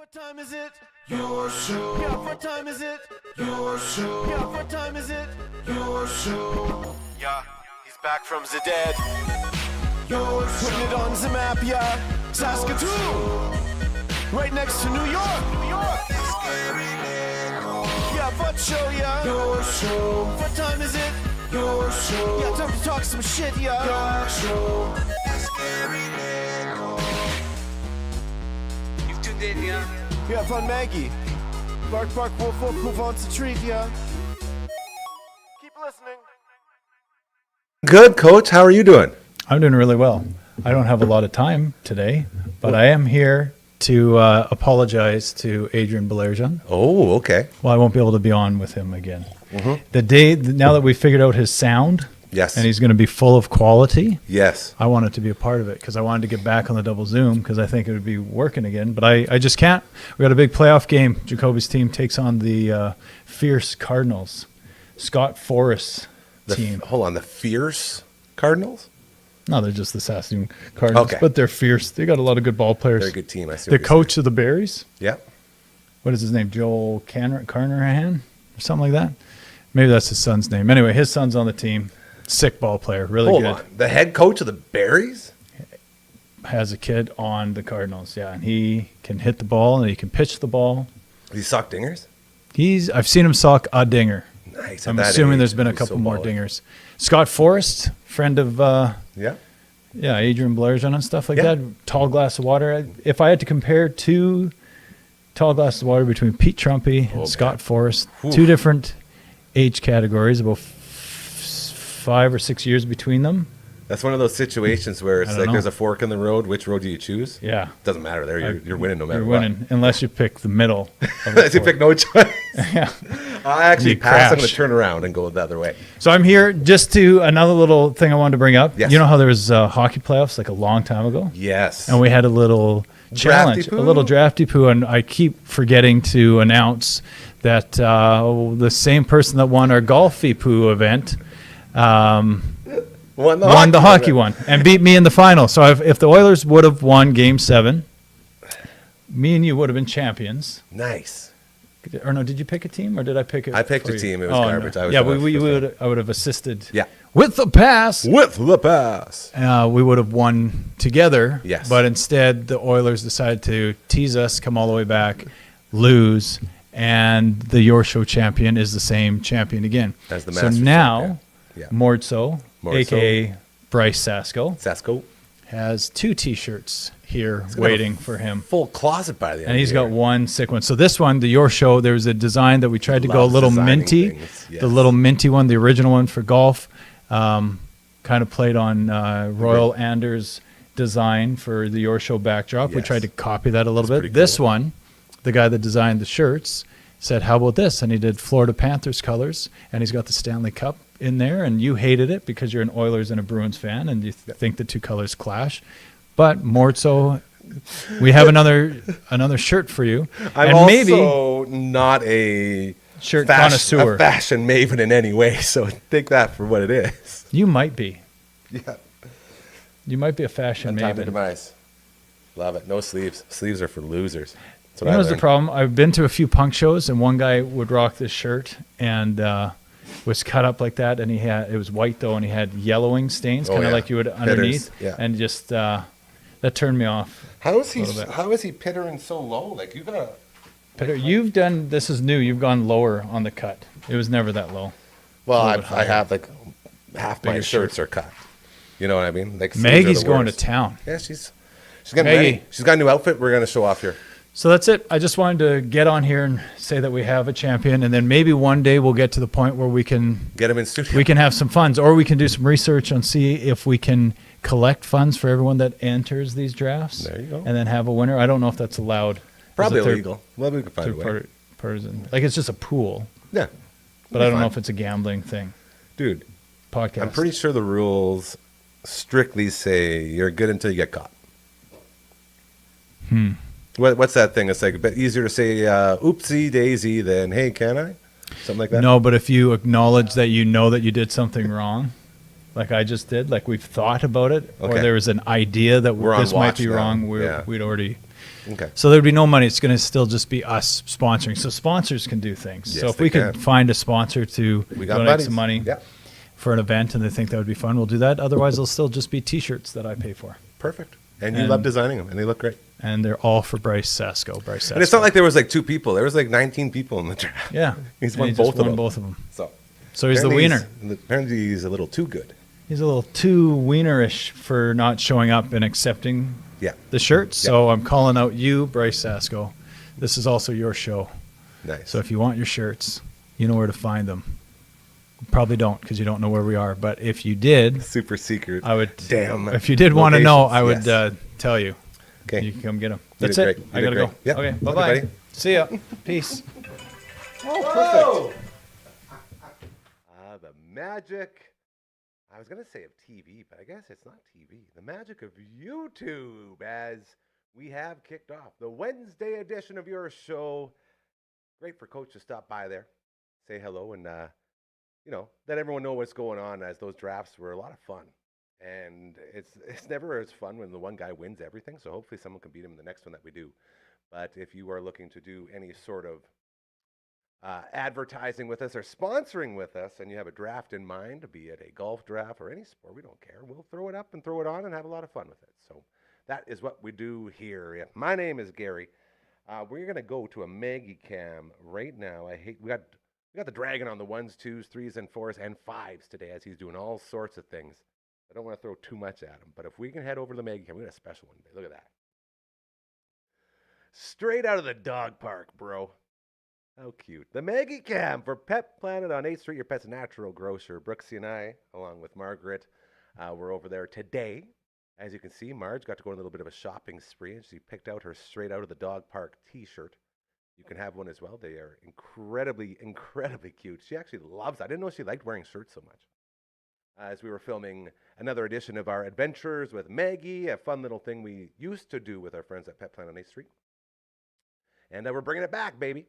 What time is it? Your show. Yeah, what time is it? Your show. Yeah, what time is it? Your show. Yeah, he's back from the dead. Your show. Putting it on the map, yeah. Saskatoon. Right next to New York. New York. Yeah, what show, yeah. Your show. What time is it? Your show. Yeah, time to talk some shit, yeah. Your show. You've tuned in, yeah. Yeah, fun Maggie. Bark, bark, wolf, wolf, who wants a treat, yeah. Keep listening. Good, Coach. How are you doing? I'm doing really well. I don't have a lot of time today, but I am here to apologize to Adrian Belerjan. Oh, okay. Well, I won't be able to be on with him again. Now that we figured out his sound, Yes. and he's going to be full of quality, Yes. I wanted to be a part of it because I wanted to get back on the double Zoom because I think it would be working again. But I just can't. We got a big playoff game. Jacoby's team takes on the fierce Cardinals. Scott Forrest's team. Hold on, the Fierce Cardinals? No, they're just the Saskatoon Cardinals, Okay. but they're fierce. They got a lot of good ball players. They're a good team. I see. The what you're coach of the Berries, saying. what is his name? Joel Carnahan or something like that. Maybe that's his son's name. Anyway, his son's on the team. Sick ball player, really Hold good. on. The head coach of the Berries? Has a kid on the Cardinals, yeah, and he can hit the ball and he can pitch the ball. Does he sock dingers? I've seen him sock a dinger. Nice. I'm At that assuming age, there's been a he's couple so more baller. dingers. Scott Forrest, friend of Yeah. Adrian Belerjan and stuff like Yeah. that. Tall glass of water. If I had to compare two tall glasses of water between Pete Trumpy and Scott Forrest, two different age categories, about 5 or 6 years between them. That's one of those situations where it's I don't like know. there's a fork in the road. Which road do you choose? Yeah. Doesn't matter. There, you're winning no matter You're what. winning, unless you pick the middle. Of the Unless you fork. pick no choice. Yeah. I actually You pass. I'm going crash. to turn around and go the other way. So I'm here just to another little thing I wanted to bring up. Yes. You know how there was hockey playoffs like a long time ago? Yes. And we had a little challenge, Drafty a little drafty poo, and I keep forgetting to announce that the same person that won our golfy poo event won the hockey one and beat me in the final. So if the Oilers would have won Game 7, me and you would have been champions. Nice. Or no, did you pick a team or did I pick it? I picked for a you? team. It was Oh, garbage. no. I was Yeah, the I would have assisted. Yeah. With the pass. With the pass. We would have won together. Yes. But instead, the Oilers decided to tease us, come all the way back, lose, and the Your Show champion is the same champion again. As the so Masters now, champion. Yeah. Mordso, Mordso. a.k.a. Bryce Sasko, Sasko. has 2 T-shirts here waiting for him. Full closet by the end. And he's of the got year. one sick one. So this one, the Your Show, there was a design that we tried to go a Loves little designing minty. things, yes. The little minty one, the original one for golf, kind of played on Royal Anders' design for the Your Show backdrop. We Yes. tried to copy that a little That's bit. pretty This cool. one, the guy that designed the shirts, said, how about this? And he did Florida Panthers colors, and he's got the Stanley Cup in there, and you hated it because you're an Oilers and a Bruins fan, and you think the two colors clash. But Mordso, we have another shirt for you. I'm and maybe also not a shirt a connoisseur. fashion maven in any way, so take that for what it is. You might be. Yeah. You might be a fashion Untimely maven. demise. Love it. No sleeves. Sleeves are for losers. That's what You know I what's the learned. problem? I've been to a few punk shows, and one guy would rock this shirt and was cut up like that, and it was white though, and he had yellowing stains, Oh, kind of yeah. like you would Pitters, underneath, yeah. and just that turned me off. How is he? little bit. How is he pittering so low? Like you gotta. Peter, you've done this is new. You've gone lower on the cut. It was never that low. Well, A I little bit higher. have like half my Bigger shirts are cut. You know what I mean? Like sleeves are Maggie's the going to worst. town. Yeah, she's getting Maggie. ready. She's got a new outfit. We're gonna show off here. So that's it. I just wanted to get on here and say that we have a champion, and then maybe one day we'll get to the point where we can Get him in studio. we can have some funds, or we can do some research and see if we can collect funds for everyone that enters these drafts. There you go. And then have a winner. I don't know if that's allowed. Probably As a illegal. Well, we can find a way. Person. Like it's just a pool, Yeah. but I don't know if it's a gambling thing. Dude, Podcast. I'm pretty sure the rules strictly say you're good until you get caught. What's that thing? It's like a bit easier to say oopsie daisy than hey, can I? Something like that? No, but if you acknowledge that you know that you did something wrong, like I just did, like we've thought about it, or Okay. there was an idea that We're on this might watch be now. wrong, Yeah. we'd already. Okay. So there'd be no money. It's going to still just be us sponsoring. So sponsors can do things. Yes, so if they we can. could find a sponsor to We got donate buddies. some money Yeah. for an event and they think that would be fun, we'll do that. Otherwise, it'll still just be T-shirts that I pay for. Perfect. And you And- love designing them, and they look great. And they're all for Bryce Sasko. And it's not like there was like 2 people. There was like 19 people in the draft. Yeah. He's And won he just both of won them. both of them. So He's the apparently wiener. Apparently he's a little too good. He's a little too wienerish for not showing up and accepting Yeah. the shirts. So I'm calling out you, Bryce Sasko. This is also your show. Nice. So if you want your shirts, you know where to find them. Probably don't because you don't know where we are. But if you did, Super secret. I would. Damn. If you did want to know, I would Yes. tell you. Okay. You can come get them. You That's did it. great. You I did gotta go. great. Yep. Okay. Okay, Bye bye. buddy. See ya. Peace. Oh, perfect. The magic. I was going to say of TV, but I guess it's not TV. The magic of YouTube as we have kicked off the Wednesday edition of your show. Great for Coach to stop by there, say hello, and, let everyone know what's going on as those drafts were a lot of fun. And it's never as fun when the one guy wins everything, so hopefully someone can beat him in the next one that we do. But if you are looking to do any sort of advertising with us or sponsoring with us, and you have a draft in mind, be it a golf draft or any sport, we don't care. We'll throw it up and throw it on and have a lot of fun with it. So that is what we do here. Yeah. My name is Gary. We're going to go to a Maggie Cam right now. We got the dragon on the 1s, 2s, 3s, and 4s, and 5s today as he's doing all sorts of things. I don't want to throw too much at him, but if we can head over to the Maggie Cam, we got a special one today. Look at that. Straight out of the dog park, bro. How cute. The Maggie Cam for Pet Planet on 8th Street, your pet's natural grocer. Brooksy and I, along with Margaret, we're over there today. As you can see, Marge got to go on a little bit of a shopping spree, and she picked out her Straight Out of the Dog Park t-shirt. You can have one as well. They are incredibly, incredibly cute. She actually loves it. I didn't know she liked wearing shirts so much. As we were filming another edition of our Adventures with Maggie, a fun little thing we used to do with our friends at Pet Planet on 8th Street. And we're bringing it back, baby.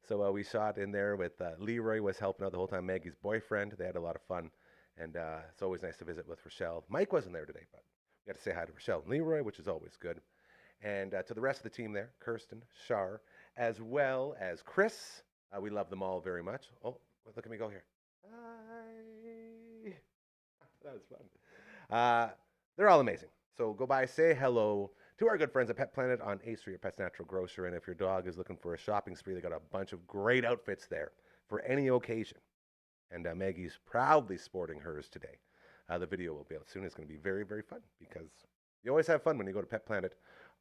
So we shot in there with Leroy was helping out the whole time, Maggie's boyfriend. They had a lot of fun. And it's always nice to visit with Rochelle. Mike wasn't there today, but we got to say hi to Rochelle and Leroy, which is always good. And to the rest of the team there, Kirsten, Shar, as well as Chris. We love them all very much. Oh, look at me go here. Hi. That was fun. They're all amazing. So go by, say hello to our good friends at Pet Planet on 8th Street, your pet's natural grocer. And if your dog is looking for a shopping spree, they got a bunch of great outfits there for any occasion. And Maggie's proudly sporting hers today. The video will be out soon. It's going to be very, very fun because you always have fun when you go to Pet Planet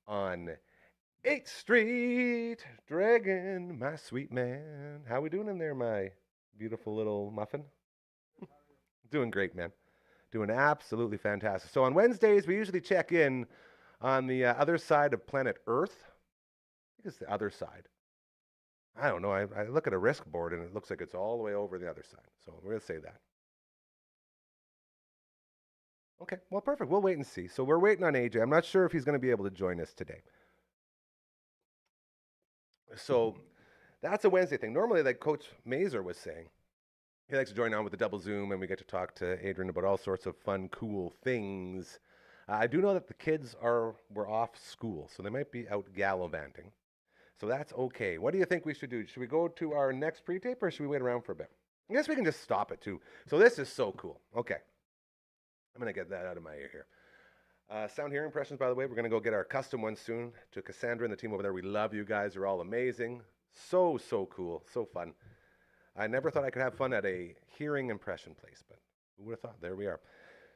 on 8th Street. Dragon, my sweet man. How we doing in there, my beautiful little muffin? Doing great, man. Doing absolutely fantastic. So on Wednesdays, we usually check in on the other side of planet Earth. I think it's the other side. I don't know. I look at a risk board, and it looks like it's all the way over the other side. So we're going to say that. Okay, well, perfect. We'll wait and see. So we're waiting on AJ. I'm not sure if he's going to be able to join us today. So that's a Wednesday thing. Normally, like Coach Mazer was saying, he likes to join on with the double Zoom, and we get to talk to Adrian about all sorts of fun, cool things. I do know that the kids were off school, so they might be out gallivanting. So that's okay. What do you think we should do? Should we go to our next pre-tape, or should we wait around for a bit? I guess we can just stop it, too. So this is so cool. Okay. I'm going to get that out of my ear here. Sound hearing impressions, by the way. We're going to go get our custom ones soon. To Cassandra and the team over there, we love you guys. You're all amazing. So cool. So fun. I never thought I could have fun at a hearing impression place, but who would have thought? There we are.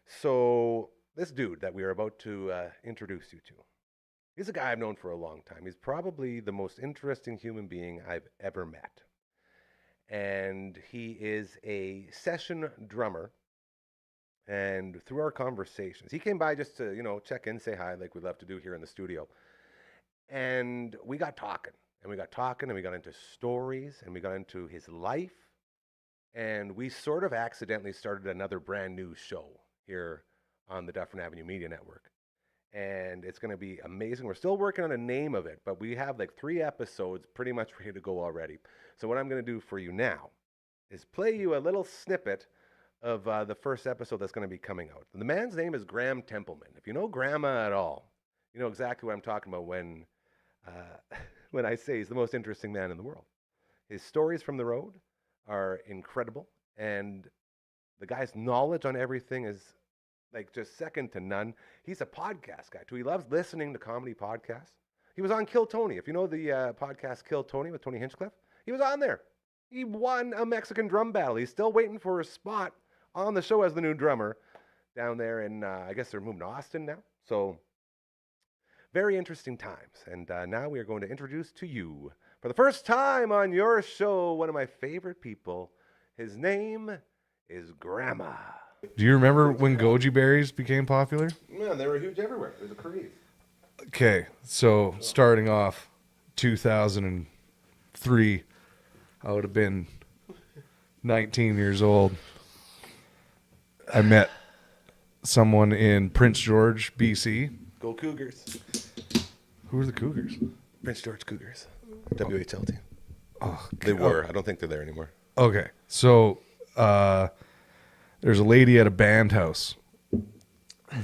So this dude that we are about to introduce you to, he's a guy I've known for a long time. He's probably the most interesting human being I've ever met. And he is a session drummer. And through our conversations, he came by just to, check in, say hi, like we love to do here in the studio. And we got talking. And we got talking, and we got into stories, and we got into his life. And we sort of accidentally started another brand new show here on the Dufferin Avenue Media Network. And it's going to be amazing. We're still working on a name of it, but we have like 3 episodes pretty much ready to go already. So what I'm going to do for you now is play you a little snippet of the first episode that's going to be coming out. The man's name is Graham Templeman. If you know Grandma at all, you know exactly what I'm talking about when when I say he's the most interesting man in the world. His stories from the road are incredible, and the guy's knowledge on everything is like just second to none. He's a podcast guy too. He loves listening to comedy podcasts. He was on Kill Tony. If you know the podcast Kill Tony with Tony Hinchcliffe, he was on there. He won a Mexican drum battle. He's still waiting for a spot on the show as the new drummer down there in, I guess they're moving to Austin now. So very interesting times. And now we are going to introduce to you, for the first time on your show, one of my favorite people. His name is Grandma. Do you remember when goji berries became popular? Man, they were huge everywhere. It was a craze. Okay, so starting off 2003, I would have been 19 years old. I met someone in Prince George, BC. Go Cougars. Who are the Cougars? Prince George Cougars. WHL team. Oh, They were. I don't think they're there anymore. okay. So there's a lady at a band house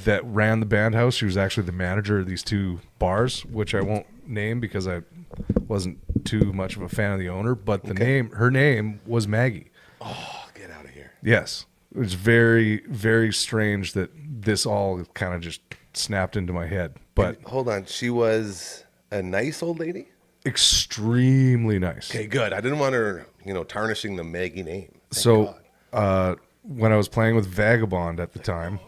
that ran the band house. She was actually the manager of these two bars, which I won't name because I wasn't too much of a fan of the owner. But her name was Maggie. Oh, get out of here. Yes. It was very, very strange that this all kind of just snapped into my head. But Hold on. She was a nice old lady? extremely nice. Okay, good. I didn't want her, tarnishing the Maggie name. Thank So God. when I was playing with Vagabond at the time,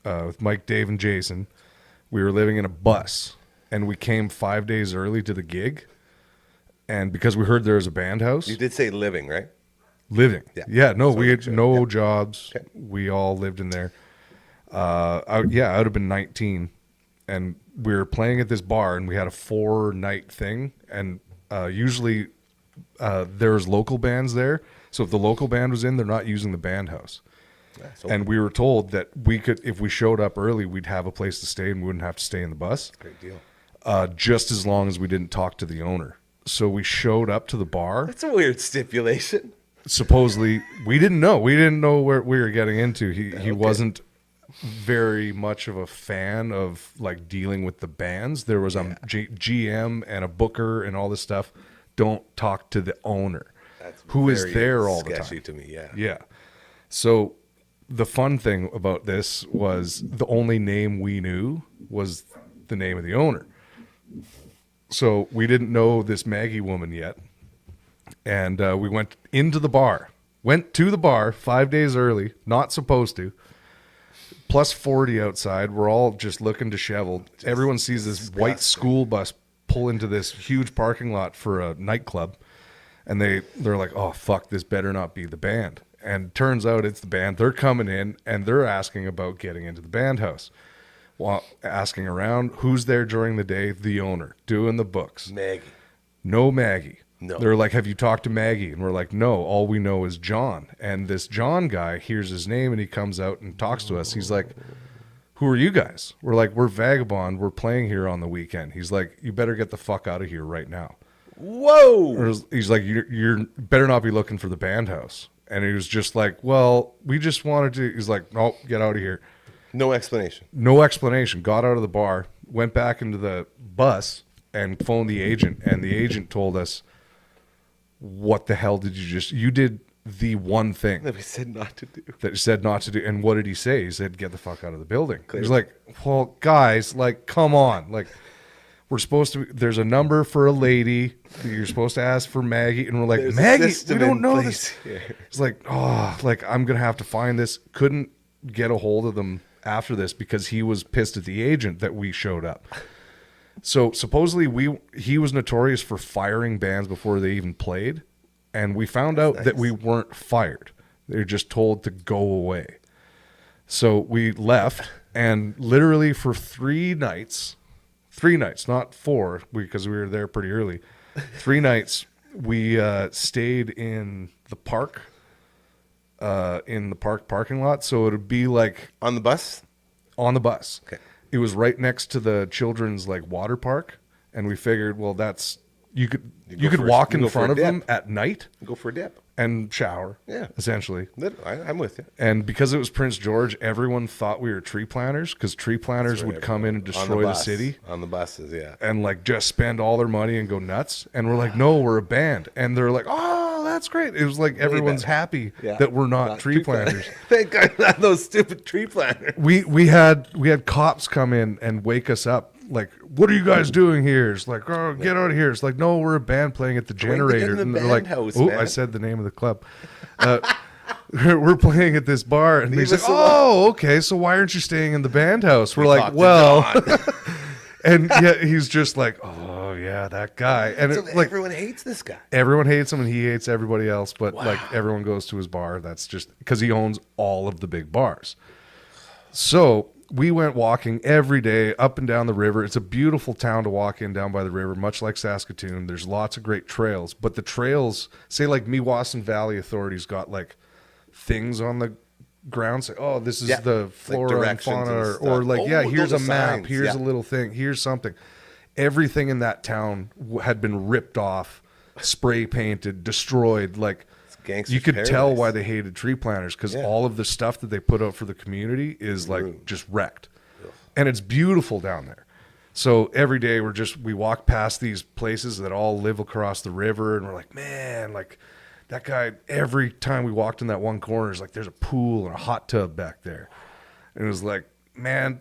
with Mike, Dave, and Jason, we were living in a bus, and we came 5 days early to the gig. And because we heard there was a band house, You did say living, right? living. Yeah. Yeah, no, we had sure. no jobs. Okay. We all lived in there. I would have been 19, and we were playing at this bar, and we had a 4-night thing, and usually there was local bands there. So if the local band was in, they're not using the band house. Yeah, so And we were told that we could, if we showed up early, we'd have a place to stay and we wouldn't have to stay in the bus, great deal. just as long as we didn't talk to the owner. So we showed up to the bar. That's a weird stipulation. Supposedly, we didn't know. We didn't know what we were getting into. He wasn't very much of a fan of like dealing with the bands. There was a GM and a booker and all this stuff. Don't talk to the owner, That's who is very there all the sketchy time. to me, yeah. Yeah. So the fun thing about this was the only name we knew was the name of the owner. So we didn't know this Maggie woman yet. And we went to the bar 5 days early, not supposed to, plus 40 outside. We're all just looking disheveled. Everyone sees this white school bus pull into this huge parking lot for a nightclub. And they're like, oh, fuck, this better not be the band. And turns out it's the band. They're coming in, and they're asking about getting into the band house. Well, asking around, who's there during the day? The owner, doing the books. Maggie. No Maggie. No. They're like, have you talked to Maggie? And we're like, no, all we know is John. And this John guy hears his name, and he comes out and talks to us. He's like, who are you guys? We're like, we're Vagabond. We're playing here on the weekend. He's like, you better get the fuck out of here right now. Whoa! Or he's like, you're better not be looking for the band house. And he was just like, well, we just wanted to. He's like, no, get out of here. No explanation. No explanation. Got out of the bar, went back into the bus, and phoned the agent. And the agent told us, what the hell did you did the one thing That we said not to do. that he said not to do. And what did he say? He said, get the fuck out of the building. Clearly. He's like, well, guys, like, come on. Like, we're supposed to, there's a number for a lady. You're supposed to ask for Maggie. And we're like, There's a Maggie, we system don't in know place this. here. It's like, oh, like, I'm going to have to find this. Couldn't get a hold of them after this because he was pissed at the agent that we showed up. So supposedly he was notorious for firing bands before they even played. And we found out that we weren't fired. They were just told to go away. So we left, and literally for 3 nights, not 4, because we were there pretty early. 3 nights, we stayed in the park, parking lot. So it would be like On the bus? on the bus. Okay. It was right next to the children's like water park, and we figured, well, that's You could go could for a- walk you in go for a front of them dip. at night Go for a dip. and shower. Yeah. essentially. I'm with you. And because it was Prince George, everyone thought we were tree planters because tree planters would come in and destroy the city. On the buses, yeah. And like just spend all their money and go nuts. And we're like, no, we're a band. And they're like, oh, that's great. It was like everyone's better. happy Yeah. that we're not tree planters. Thank God, not those stupid tree planters. We had cops come in and wake us up. Like, what are you guys doing here? It's like, oh, get out of here. It's like, no, we're a band playing at the generator. the And they're band like, house, oh, man. I said the name of the club. We're playing at this bar. And he's like, us alone. oh, okay. So why aren't you staying in the band house? We're like, talked to well, John. and yeah, he's just like, oh yeah, that guy. And So it, like, everyone hates this guy. everyone hates him and he hates everybody else, but like everyone goes to his bar. That's just because he owns all of the big bars. So we went walking every day up and down the river. It's a beautiful town to walk in down by the river, much like Saskatoon. There's lots of great trails, but the trails, say like Meewasin Valley Authority's got like things on the ground, say, oh, this is Yeah, the like flora and directions fauna, and or stuff. like, Oh, yeah, here's those a are map, signs, here's yeah. a little thing, here's something. Everything in that town had been ripped off, spray painted, destroyed. Like, gangster's you could tell paradise. why they hated tree planters because Yeah. all of the stuff that they put out for the community is like just wrecked. And it's beautiful down there. So every day we walk past these places that all live across the river, and we're like, man, like that guy, every time we walked in that one corner, it's like there's a pool and a hot tub back there. And it was like, man,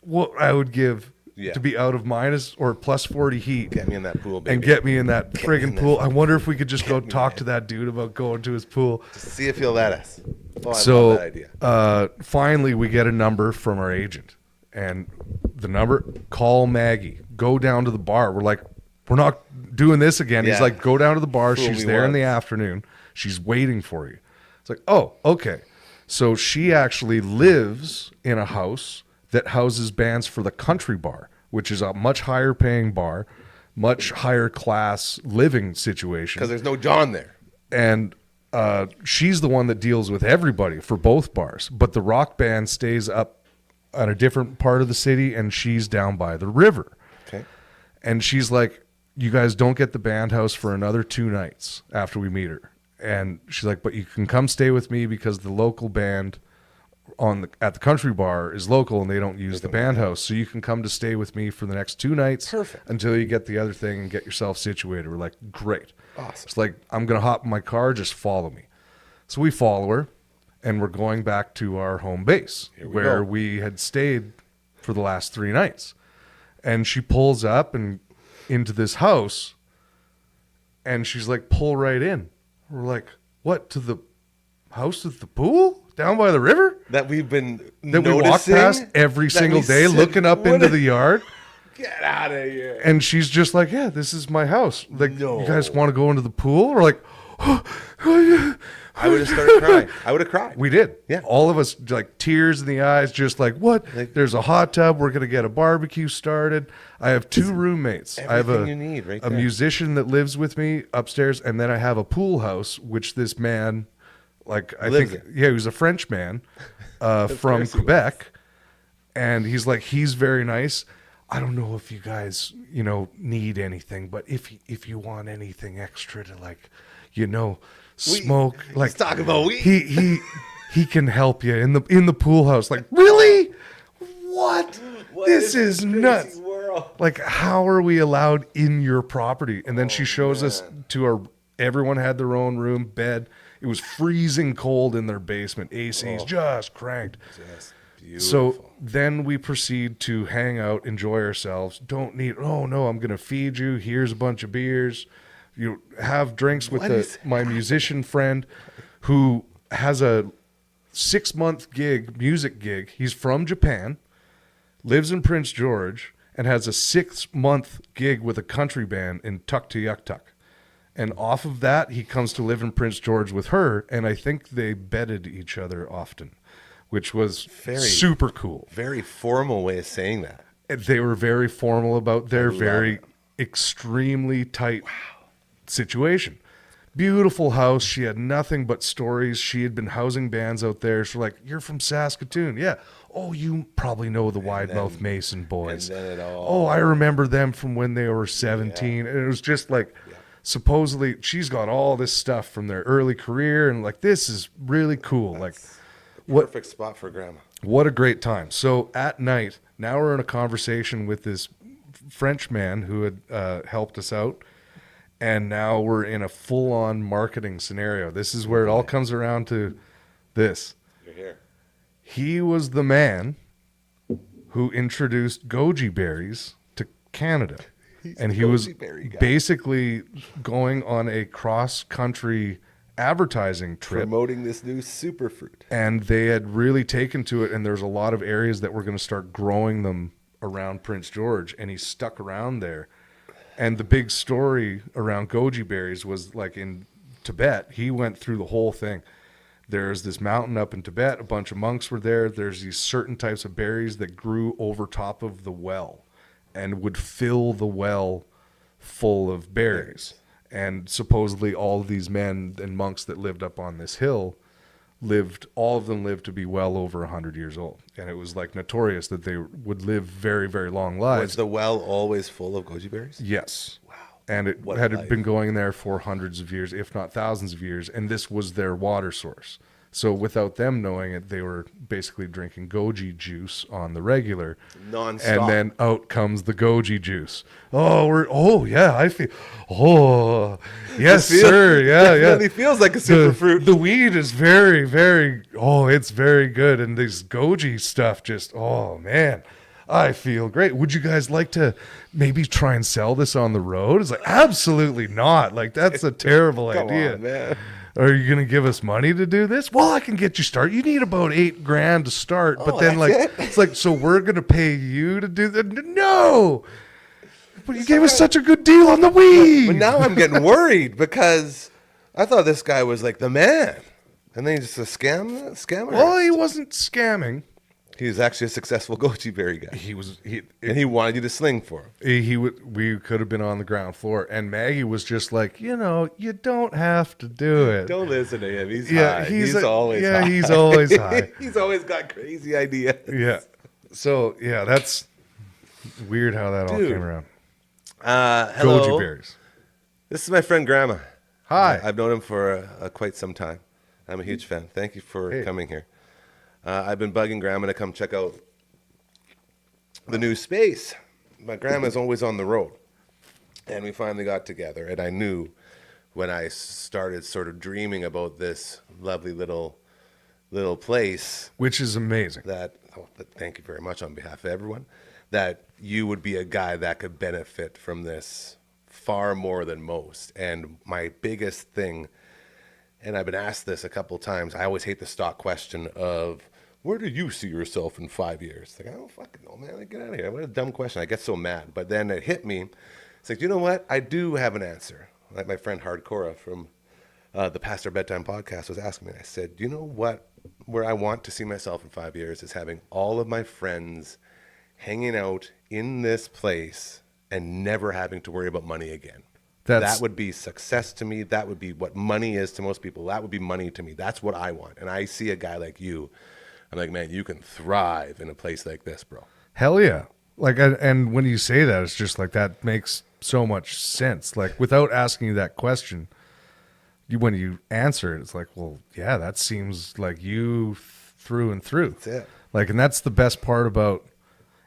what I would give Yeah. to be out of minus or plus 40 heat Get me in that pool, baby. and get me in that me friggin' in that pool. I wonder if we could just go me talk in. to that dude about going to his pool. See if he'll let us. Oh, I So love that idea. finally, we get a number from our agent, and the number, call Maggie, go down to the bar. We're like, we're not doing this again. He's Yeah. like, go down to the bar. Fool She's me there in the once. afternoon. She's waiting for you. It's like, oh, okay. So she actually lives in a house that houses bands for the Country Bar, which is a much higher paying bar, much higher class living situation. Because there's no John there. And she's the one that deals with everybody for both bars. But the rock band stays up on a different part of the city, and she's down by the river. Okay. And she's like, you guys don't get the band house for another 2 nights after we meet her. And she's like, but you can come stay with me because the local band at the Country Bar is local and they don't use the band house. So you can come to stay with me for the next 2 nights. Perfect. Until you get the other thing and get yourself situated. We're like, great. Awesome. It's like, I'm going to hop in my car, just follow me. So we follow her, and we're going back to our home base where go. we had stayed for the last 3 nights. And she pulls up and into this house, and she's like, pull right in. We're like, what, to the house with the pool down by the river That we've been that we walk noticing? past every That single we day, said, looking up "What into a- the yard? Get out of here. And she's just like, yeah, this is my house. Like, No. you guys want to go into the pool? We're like, I would have started crying. I would have cried. we did. Yeah. All of us, like, tears in the eyes, just like, what? There's a hot tub. We're going to get a barbecue started. I have 2 roommates. I have everything you need right a there. musician that lives with me upstairs, and then I have a pool house, which this man, like, I Lives think, yeah, he was a French man from course he Quebec. And he's like, he's very nice. I don't know if you guys, need anything, but if you want anything extra to, like, smoke, like, He's talking about weed. he can help you in the pool house. Like, really? What? This is nuts. World. Like, how are we allowed in your property? And then she shows us to everyone had their own room, bed. It was freezing cold in their basement. AC's just cranked. Just So beautiful. then we proceed to hang out, enjoy ourselves. Oh no, I'm going to feed you. Here's a bunch of beers. You have drinks with my musician friend who has a 6-month music gig. He's from Japan, lives in Prince George, and has a 6-month gig with a country band in Tuktoyaktuk. And off of that, he comes to live in Prince George with her, and I think they bedded each other often, which was super cool. Very formal way of saying that. They were very formal about their love very it. extremely tight situation. Beautiful house. She had nothing but stories. She had been housing bands out there. So like, you're from Saskatoon. Yeah. Oh, you probably know the Wide Mouth Mason boys. And then it all. Oh, I remember them from when they were 17. And it was just like, supposedly she's got all this stuff from their early career. And like, this is really cool. Like, Perfect spot for grandma. what a great time. So at night, now we're in a conversation with this French man who had helped us out. And now we're in a full-on marketing scenario. This is where it all comes around to this. You're here. He was the man who introduced goji berries to Canada. And he was basically going on a cross-country advertising trip. Promoting this new superfruit. And they had really taken to it, and there's a lot of areas that were going to start growing them around Prince George, and he stuck around there. And the big story around goji berries was like in Tibet. He went through the whole thing. There's this mountain up in Tibet. A bunch of monks were there. There's these certain types of berries that grew over top of the well and would fill the well full of berries. And supposedly all of these men and monks that lived up on this hill all of them lived to be well over 100 years old. And it was like notorious that they would live very, very long lives. Was the well always full of goji berries? Yes. Wow. And it What a had life. been going there for hundreds of years, if not thousands of years. And this was their water source. So without them knowing it, they were basically drinking goji juice on the regular. Non-stop. And then out comes the goji juice. I feel, yes, sir. Yeah, It yeah. really feels like a superfruit. The weed is very, very, it's very good. And this goji stuff just, man, I feel great. Would you guys like to maybe try and sell this on the road? It's like, absolutely not. Like, that's a terrible Come idea. on, man. Are you going to give us money to do this? Well, I can get you started. You need about $8,000 to start. But then it's like, so we're going to pay you to do that? No. But you gave us such a good deal on the weed. But now I'm getting worried because I thought this guy was like the man. And then he's just a scammer. Well, he wasn't scamming. He's actually a successful goji berry guy. And he wanted you to sling for him. We could have been on the ground floor. And Maggie was just like, you don't have to do it. Don't listen to him. He's Yeah, high. he's always high. he's always high. He's always got crazy ideas. Yeah. So, that's weird how that all Dude. came around. Hello. Goji berries. This is my friend Grandma. Hi. I've known him for quite some time. I'm a huge fan. Thank you for coming here. I've been bugging Grandma to come check out the new space. My grandma's always on the road. And we finally got together. And I knew when I started sort of dreaming about this lovely little place Which is amazing. thank you very much on behalf of everyone, that you would be a guy that could benefit from this far more than most. And my biggest thing, and I've been asked this a couple times, I always hate the stock question of, where do you see yourself in 5 years? Like, I don't fucking know, man. Like, get out of here. What a dumb question. I get so mad. But then it hit me. It's like, you know what? I do have an answer. Like my friend Hardcora from the Pastor Bedtime podcast was asking me. I said, you know what? Where I want to see myself in 5 years is having all of my friends hanging out in this place and never having to worry about money again. That would be success to me. That would be what money is to most people. That would be money to me. That's what I want. And I see a guy like you. I'm like, man, you can thrive in a place like this, bro. Hell yeah. Like, and when you say that, it's just like, that makes so much sense. Like, without asking you that question, when you answer it, it's like, well, yeah, that seems like you through and through. That's it. Like, and that's the best part about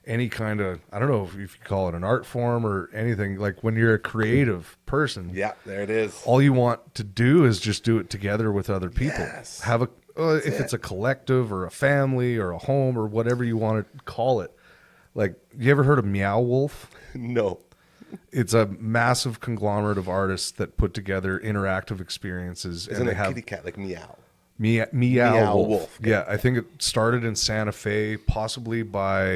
any kind of, I don't know if you call it an art form or anything. Like, when you're a creative person, Yeah, there it is. all you want to do is just do it together with other people. Yes. Have a, if it's a collective or a family or a home or whatever you want to call it. Like, you ever heard of Meow Wolf? No. It's a massive conglomerate of artists that put together interactive experiences. Isn't and it they a have kitty cat like meow? Meow Meow Wolf. Wolf. Yeah, I think it started in Santa Fe, possibly by,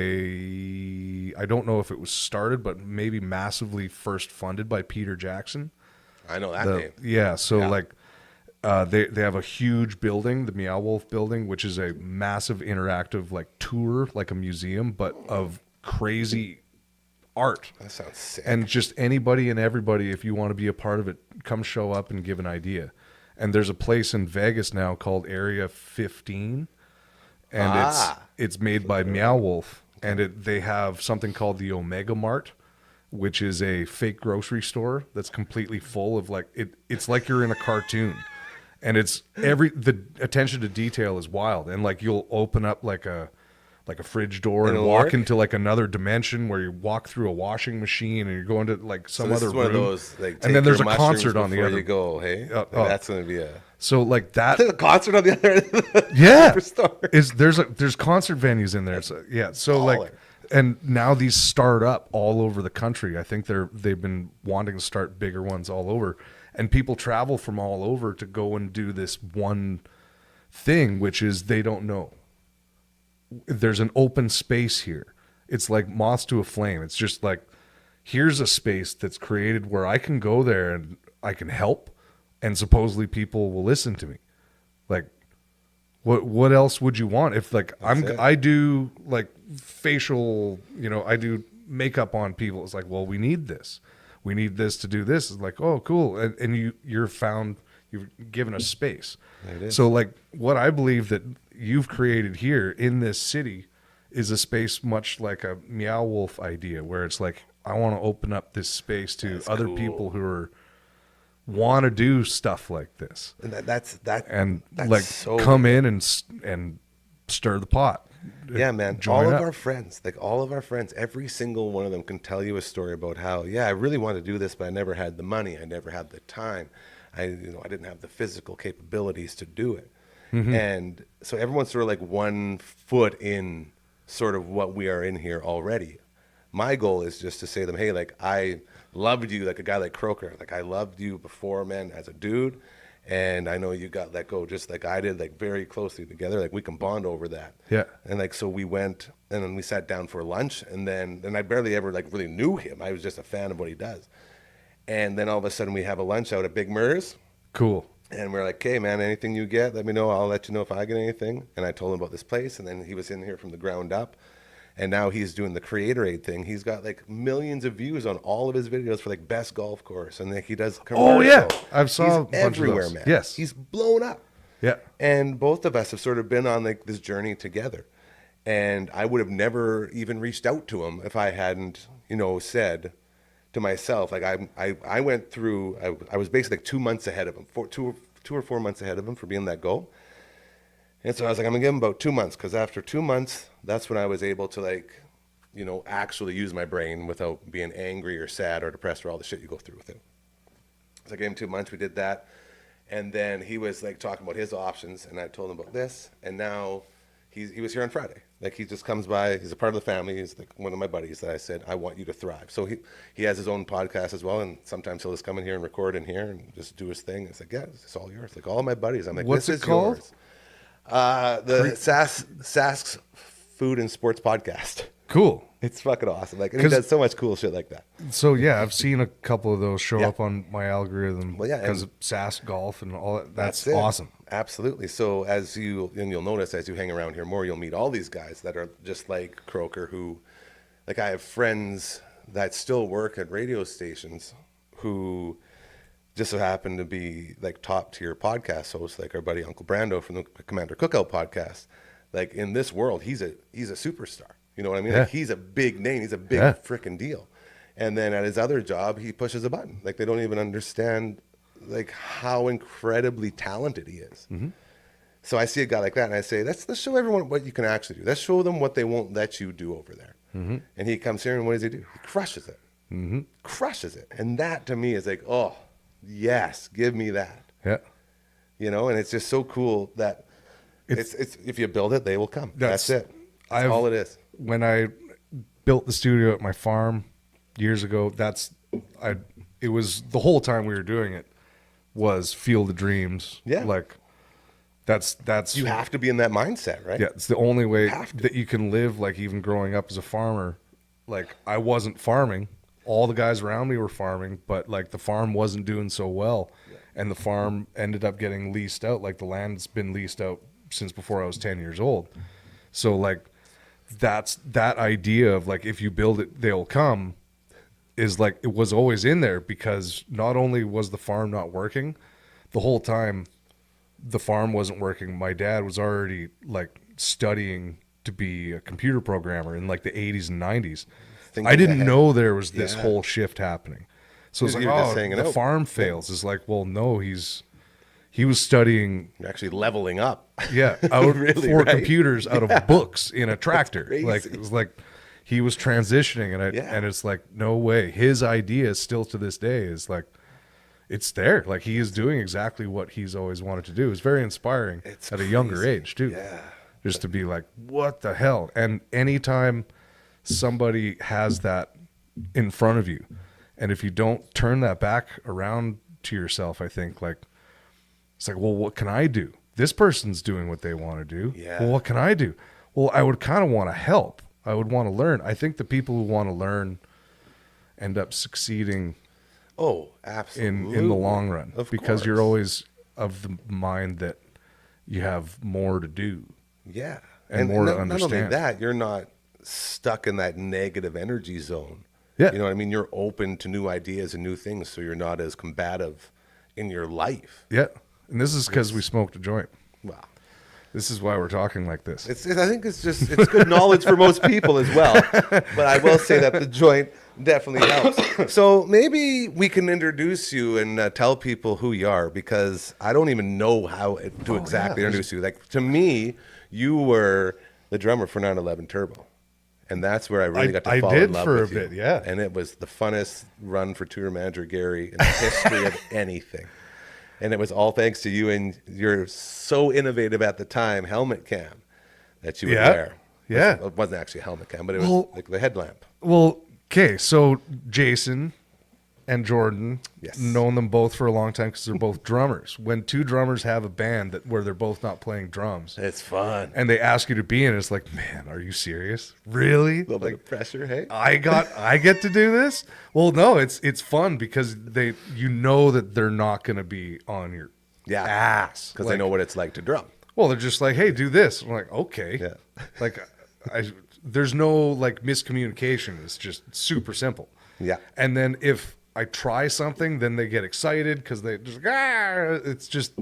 I don't know if it was started, but maybe massively first funded by Peter Jackson. I know that name. Yeah, so Yeah. like they have a huge building, the Meow Wolf building, which is a massive interactive like tour, like a museum, but of crazy art. That sounds sick. And just anybody and everybody, if you want to be a part of it, come show up and give an idea. And there's a place in Vegas now called Area 15, and it's made by Meow Wolf, and they have something called the Omega Mart, which is a fake grocery store that's completely full of like it's like you're in a cartoon, and the attention to detail is wild, and like you'll open up like a fridge door and walk into like another dimension where you walk through a washing machine and you're going to like some other room. One of those, like, and then there's a concert on the other. You go, hey, that's going to be a a concert on the other end. Of the yeah, superstore. there's concert venues in there. So yeah, so Baller. like, and now these start up all over the country. I think they've been wanting to start bigger ones all over, and people travel from all over to go and do this one thing, which is they don't know. There's an open space here. It's like moths to a flame. It's just like, here's a space that's created where I can go there and I can help, and supposedly people will listen to me. Like, what else would you want? If like I do like facial, I do makeup on people. It's like, well, we need this to do this. It's like, oh, cool. And you've given us space. So like what I believe that you've created here in this city is a space much like a Meow Wolf idea, where it's like, I want to open up this space to other people who want to do stuff like this. And that's like so come in and stir the pot. Yeah, man. Join all up. of our friends, every single one of them can tell you a story about how, I really wanted to do this, but I never had the money. I never had the time. I didn't have the physical capabilities to do it. Mm-hmm. And so everyone's sort of like 1 foot in sort of what we are in here already. My goal is just to say to them, hey, like, I loved you like a guy like Croker. Like, I loved you before, man, as a dude. And I know you got let go just like I did, like very closely together. Like, we can bond over that. Yeah. And like, so we went and then we sat down for lunch, and I barely ever like really knew him. I was just a fan of what he does. And then all of a sudden we have a lunch out at Big Murr's. Cool. And we're like, hey, man, anything you get, let me know. I'll let you know if I get anything. And I told him about this place. And then he was in here from the ground up. And now he's doing the Creator Aid thing. He's got like millions of views on all of his videos for like best golf course. And like he does commercial. Oh, yeah. I've saw a bunch everywhere, of those. man. Yes. He's blown up. Yeah. And both of us have sort of been on like this journey together. And I would have never even reached out to him if I hadn't, said to myself, like I went through, I was basically like 2 months ahead of him, 2 or 4 months ahead of him for being that goal. And so I was like, I'm gonna give him about 2 months, because after 2 months, that's when I was able to like, actually use my brain without being angry or sad or depressed or all the shit you go through with it. So I gave him 2 months, we did that. And then he was like talking about his options, and I told him about this. And now he was here on Friday. Like, he just comes by, he's a part of the family. He's like one of my buddies that I said, I want you to thrive. So he has his own podcast as well, and sometimes he'll just come in here and record in here and just do his thing. It's like, yeah, it's all yours. Like, all of my buddies, I'm like, what's this it is called? yours. The Sask's Food and Sports Podcast. Cool. It's fucking awesome. Like, and he does so much cool shit like that. So yeah, I've seen a couple of those show up on my algorithm. Well, yeah, because of Sask Golf and all that. That's it. awesome. Absolutely. So you'll notice as you hang around here more, you'll meet all these guys that are just like Croker, who, like, I have friends that still work at radio stations who just so happen to be like top tier podcast hosts, like our buddy Uncle Brando from the Commander Cookout podcast. Like, in this world, he's a superstar. You know what I mean? Yeah. Like, he's a big name. He's a big freaking deal. And then at his other job, he pushes a button. Like, they don't even understand like how incredibly talented he is. Mm-hmm. So I see a guy like that, and I say, let's show everyone what you can actually do. Let's show them what they won't let you do over there. Mm-hmm. And he comes here, and what does he do? He crushes it. Mm-hmm. Crushes it. And that to me is like, oh, yes, give me that. Yeah. And it's just so cool that it's if you build it, they will come. That's it. That's all it is. When I built the studio at my farm years ago, it was the whole time we were doing it was Field of Dreams. Yeah. Like, that's you have to be in that mindset, right? Yeah, it's the only way that you can live. Like, even growing up as a farmer, like, I wasn't farming. All the guys around me were farming, but like the farm wasn't doing so well. Yeah. And the farm ended up getting leased out. Like, the land's been leased out since before I was 10 years old. So like, that's that idea of like, if you build it, they'll come. is like it was always in there, because not only was the farm not working, the whole time the farm wasn't working, my dad was already like studying to be a computer programmer in like the 80s and 90s. I didn't know there was this whole shift happening. So it's like, oh, the farm fails. It's like, well, no, he was studying. You're actually leveling up. Yeah, out for computers out of books in a tractor. Like it was like he was transitioning, and it's like, no way. His idea still to this day is like, it's there. Like he is doing exactly what he's always wanted to do. It's very inspiring at a younger age too. Yeah, just to be like, what the hell? And anytime somebody has that in front of you, and if you don't turn that back around to yourself, I think like it's like, well, what can I do? This person's doing what they want to do. Yeah. Well, what can I do? Well, I would kind of want to help. I would want to learn. I think the people who want to learn end up succeeding. Oh, absolutely. In the long run, because you're always of the mind that you have more to do. Yeah. And more to understand. Not only that, you're not stuck in that negative energy zone. Yeah. You know what I mean? You're open to new ideas and new things, so you're not as combative in your life. Yeah. And this is because we smoked a joint. Wow. This is why we're talking like this. I think it's good knowledge for most people as well. But I will say that the joint definitely helps. So maybe we can introduce you and tell people who you are, because I don't even know how to exactly introduce you. Like, to me, you were the drummer for 911 Turbo. And that's where I really got to fall in love with you. I did for a bit, yeah. And it was the funnest run for tour manager Gary in the history of anything. And it was all thanks to you and your so innovative at the time helmet cam that you would wear. Yeah. It wasn't actually a helmet cam, but it was like the headlamp. Well, okay, so Jason and Jordan, known them both for a long time because they're both drummers. When two drummers have a band where they're both not playing drums, it's fun. And they ask you to be in it, it's like, man, are you serious? Really? A little bit of pressure, hey? I get to do this? Well, no, it's fun because you know that they're not going to be on your ass. Because they know what it's like to drum. Well, they're just like, hey, do this. I'm like, okay. Yeah. Like, there's no like miscommunication. It's just super simple. Yeah. And then if I try something, then they get excited because they just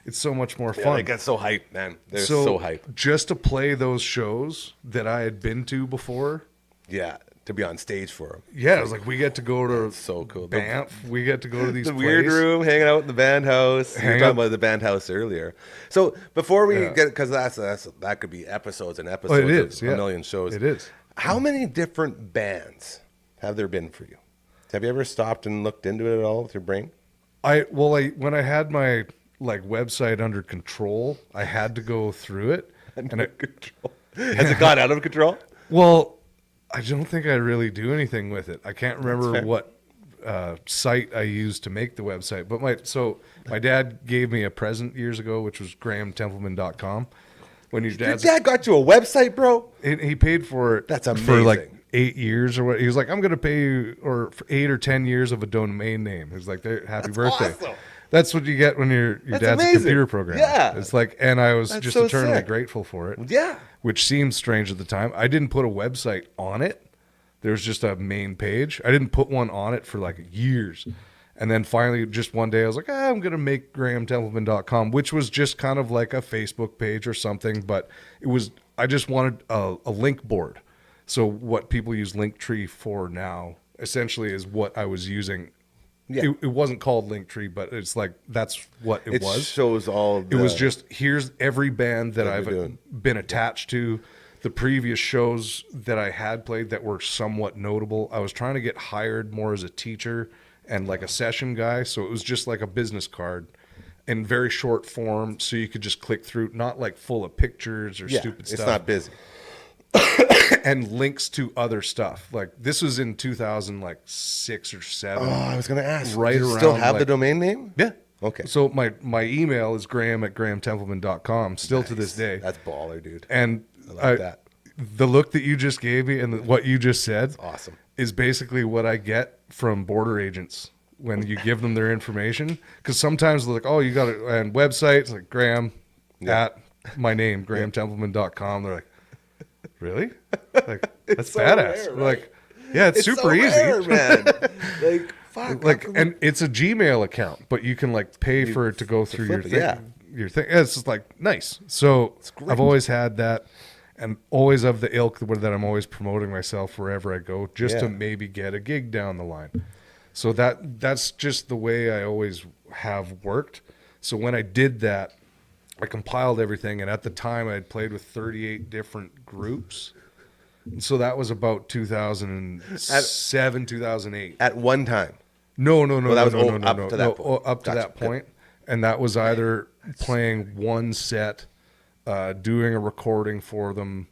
it's so much more fun. They get so hyped, man. They're so hyped. Just to play those shows that I had been to before. Yeah, to be on stage for them. Yeah, it was like we get to go to so cool. Banff. We get to go to these the weird room, hanging out in the band house. We were talking about the band house earlier. So before we get, because that could be episodes and episodes. It is, of a million shows. It is. How many different bands have there been for you? Have you ever stopped and looked into it at all with your brain? When I had my like website under control, I had to go through it. Control. Has it got out of control? Well, I don't think I really do anything with it. I can't remember what site I used to make the website. But my dad gave me a present years ago, which was grahamtempleman.com. When your dad got you a website, bro? He paid for it. That's amazing. For like 8 years or what. He was like, I'm going to pay you for 8 or 10 years of a domain name. He was like, happy birthday. Awesome. That's what you get when your dad's amazing. A computer programmer. Yeah. It's like, and I was just eternally grateful for it. Yeah. Which seemed strange at the time. I didn't put a website on it. There was just a main page. I didn't put one on it for like years. And then finally, just one day, I was like, I'm going to make grahamtempleman.com, which was just kind of like a Facebook page or something. But I just wanted a link board. So what people use Linktree for now, essentially, is what I was using. Yeah. It wasn't called Linktree, but it's like that's what it was. It shows all. It was just, here's every band that I've been attached to, the previous shows that I had played that were somewhat notable. I was trying to get hired more as a teacher and like a session guy, so it was just like a business card in very short form, so you could just click through, not like full of pictures or stupid stuff. It's not busy. And links to other stuff. Like this was in 2006 or 7. Oh, I was going to ask. Right Do you around. Still have the domain name? Yeah. Okay. So my email is graham@grahamtempleman.com still to this day. That's baller, dude. And I like that. The look that you just gave me and what you just said awesome. Is basically what I get from border agents when you give them their information. Because sometimes they're like, oh, you got a website. It's like Graham at my name, grahamtempleman.com. They're like, really? Like, that's badass. Rare, right? Like, Yeah, it's super so easy. rare, man. Like, fuck. Like, and it's a Gmail account, but you can like pay for it to go through your flip thing. it, yeah. Your thing. It's just like nice. So great. I've always had that, and always of the ilk that I'm always promoting myself wherever I go, just to Yeah. maybe get a gig down the line. So that's just the way I always have worked. So when I did that, I compiled everything, and at the time I had played with 38 different groups. And so that was about 2007, 2008. At one time. No, Well, that was no, up to that point. up to Gotcha. that point. And that was either playing one set, doing a recording for them,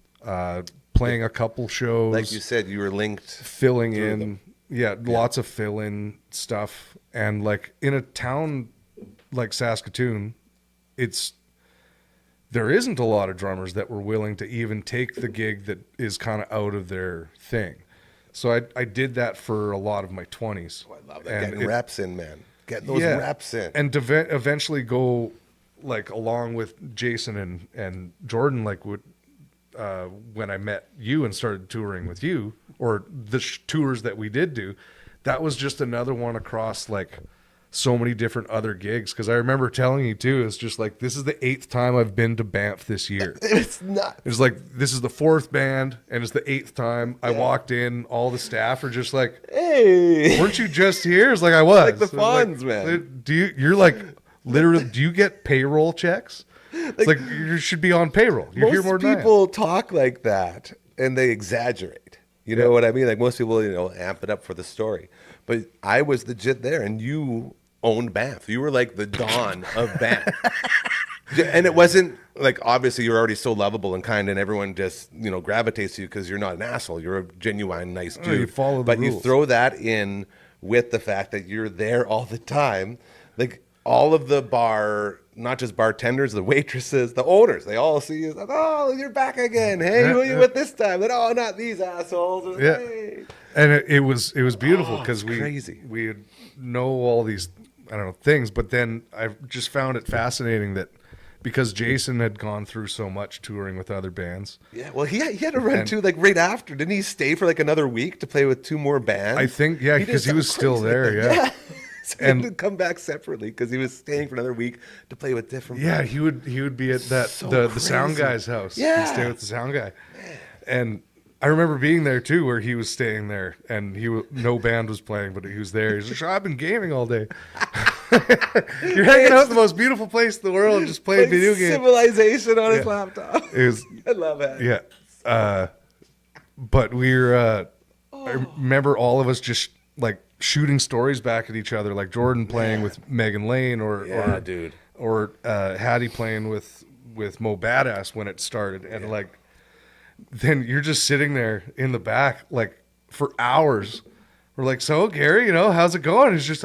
playing a couple shows, Like you said, you were linked. filling through in, them. lots of fill-in stuff. And like in a town like Saskatoon, there isn't a lot of drummers that were willing to even take the gig that is kind of out of their thing. So I did that for a lot of my 20s. I love that. Getting reps in, man. Get those Yeah. reps in. And to eventually go like along with Jason and Jordan, like when I met you and started touring with you, or the tours that we did do, that was just another one across like so many different other gigs. Because I remember telling you too, it's just like, this is the 8th time I've been to Banff this year. It's not. It's like, this is the 4th band and it's the 8th time. I walked in, all the staff are just like, Hey. weren't you just here? It's like, I was. Like the It's like, Fonz, man. You're like, literally, do you get payroll checks? It's like, you should be on payroll. You're here more Most than I am. people talk like that and they exaggerate. You know what I mean? Like most people, amp it up for the story. But I was legit there, and you owned Banff. You were like the Don of Banff. And it wasn't like, obviously you're already so lovable and kind, and everyone just gravitates to you because you're not an asshole. You're a genuine nice dude. you follow the but you rules. throw that in with the fact that you're there all the time. Like all of the not just bartenders, the waitresses, the owners, they all see you. Like, oh, you're back again. Hey, who are you with this time? And, oh, not these assholes. Yeah. Hey. And it was beautiful because it's crazy. we would know all these, I don't know, things. But then I just found it fascinating that because Jason had gone through so much touring with other bands. Yeah, well, he had to run too, like right after. Didn't he stay for like another week to play with 2 more bands? I think, yeah, did because he was something still crazy like there, that. yeah. So he And- had to come back separately because he was staying for another week to play with different Yeah, bands. he would be at that So the sound crazy. guy's house. Yeah. He'd stay with the sound guy. And I remember being there too, where he was staying there, and no band was playing, but he was there. He's like, I've been gaming all day. You're hanging out in the most beautiful place in the world, just playing Like video games. Civilization on his Yeah. laptop. It was, I love it. yeah. But I remember all of us just like shooting stories back at each other, like Jordan playing with Megan Lane, Yeah, dude. or Hattie playing with Mo Badass when it started, and like then you're just sitting there in the back like for hours. We're like, so Gary, how's it going? It's just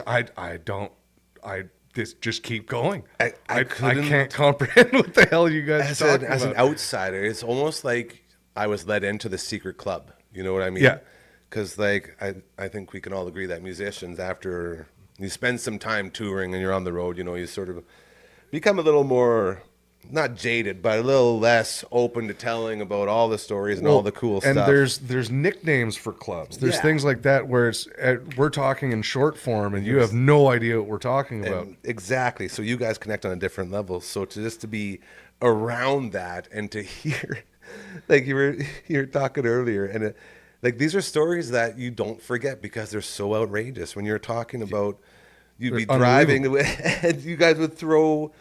just keep going. I can't comprehend what the hell you guys are talking As an about. outsider, it's almost like I was let into the secret club. You know what I mean? Yeah. Because like I think we can all agree that musicians, after you spend some time touring and you're on the road, you sort of become a little more, not jaded, but a little less open to telling about all the stories and all the cool and stuff. there's nicknames for clubs. There's Yeah. things like that where we're talking in short form and you have no idea what we're talking about. Exactly. So you guys connect on a different level. So to be around that and to hear, like you were talking earlier, and like these are stories that you don't forget because they're so outrageous. When you're talking about, you'd be They're driving and you guys would throw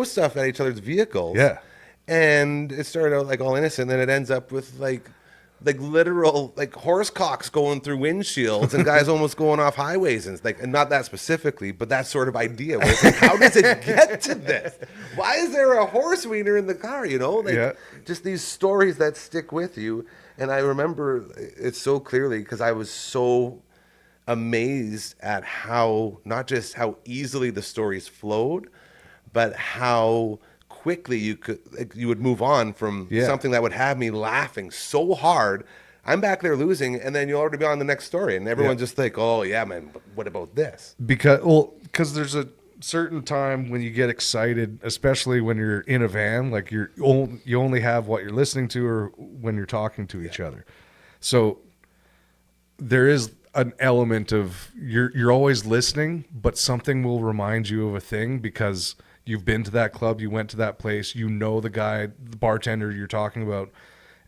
stuff at each other's vehicles. Yeah. And it started out like all innocent, then it ends up with like literal like horse cocks going through windshields and guys almost going off highways and not that specifically, but that sort of idea. Where it's like, how does it get to this? Why is there a horse wiener in the car? Just these stories that stick with you. And I remember it so clearly because I was so amazed at not just how easily the stories flowed, but how quickly you would move on from something that would have me laughing so hard. I'm back there losing, and then you'll already be on the next story, and everyone's just like, "Oh yeah, man, but what about this?" Because there's a certain time when you get excited, especially when you're in a van, like you only have what you're listening to or when you're talking to each other. So there is an element of you're always listening, but something will remind you of a thing because you've been to that club, you went to that place, you know the guy, the bartender you're talking about,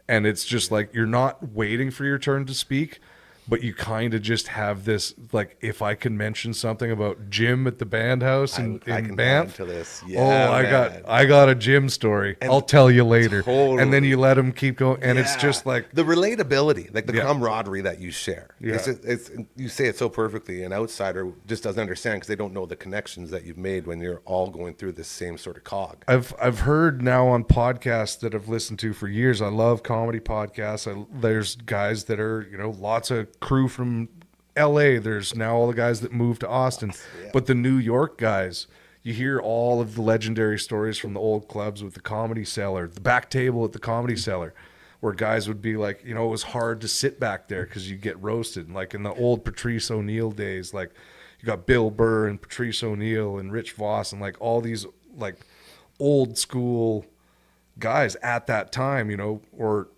and it's just like you're not waiting for your turn to speak, but you kind of just have this, like, if I can mention something about Jim at the band house in I can add Banff. to this. Oh, Yeah, I got a Jim story. I'll tell you later. Totally. And then you let him keep going, and it's Yeah. just like the relatability, like the Yeah. camaraderie that you share. Yeah. It's you say it so perfectly. An outsider just doesn't understand because they don't know the connections that you've made when you're all going through this same sort of cog. I've heard now on podcasts that I've listened to for years. I love comedy podcasts. There's guys that are, lots of crew from LA. There's now all the guys that moved to Austin. Yeah. But the New York guys, you hear all of the legendary stories from the old clubs with the Comedy Cellar, the back table at the Comedy Cellar, where guys would be like, it was hard to sit back there because you get roasted. Like in the old Patrice O'Neill days, like you got Bill Burr and Patrice O'Neill and Rich Voss and like all these like old school guys at that time, or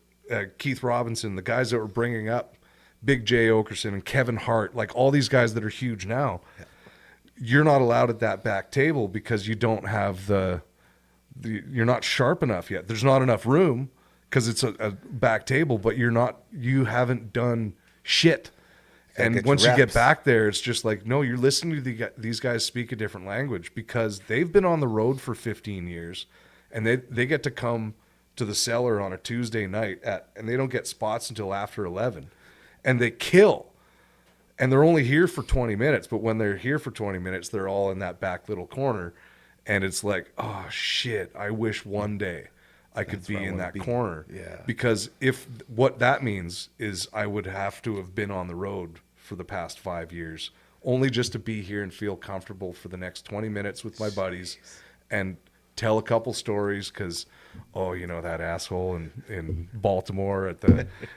Keith Robinson, the guys that were bringing up Big J Okerson and Kevin Hart, like all these guys that are huge now. Yeah. You're not allowed at that back table because you don't have you're not sharp enough yet. There's not enough room because it's a back table, but you haven't done shit. And once you get back there, it's just like, no, you're listening to these guys speak a different language because they've been on the road for 15 years and they get to come to the Cellar on a Tuesday night and they don't get spots until after 11 and they kill. And they're only here for 20 minutes, but when they're here for 20 minutes, they're all in that back little corner. And it's like, oh, shit, I wish one day I could be in that corner. Yeah. Because if what that means is I would have to have been on the road for the past 5 years, only just to be here and feel comfortable for the next 20 minutes with my buddies and tell a couple stories because, that asshole in Baltimore at